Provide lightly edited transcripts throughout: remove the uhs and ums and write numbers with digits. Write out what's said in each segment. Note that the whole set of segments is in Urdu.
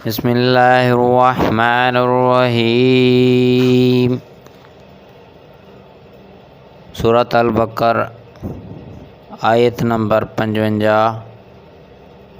بسم اللہ الرحمن الرحیم۔ سورۃ البقرہ آیت نمبر 55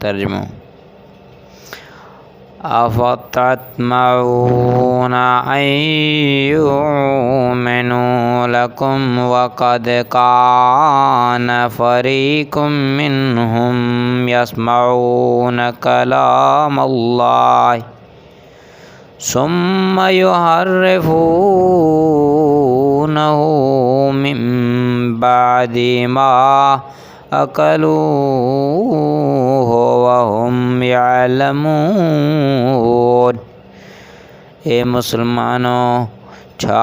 ترجمو۔ افتطمعون ان یؤمنوا لکم وقد کان فریق منہم یسمعون کلام اللہ ثم یحرفونہ من بعد ما عقلوہ وہم یعلمون۔ اے مسلمانوں، چھا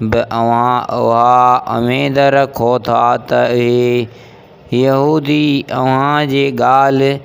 بہ اواں اها امید رکھو تھا ت یہودی اواں جی ڳالھ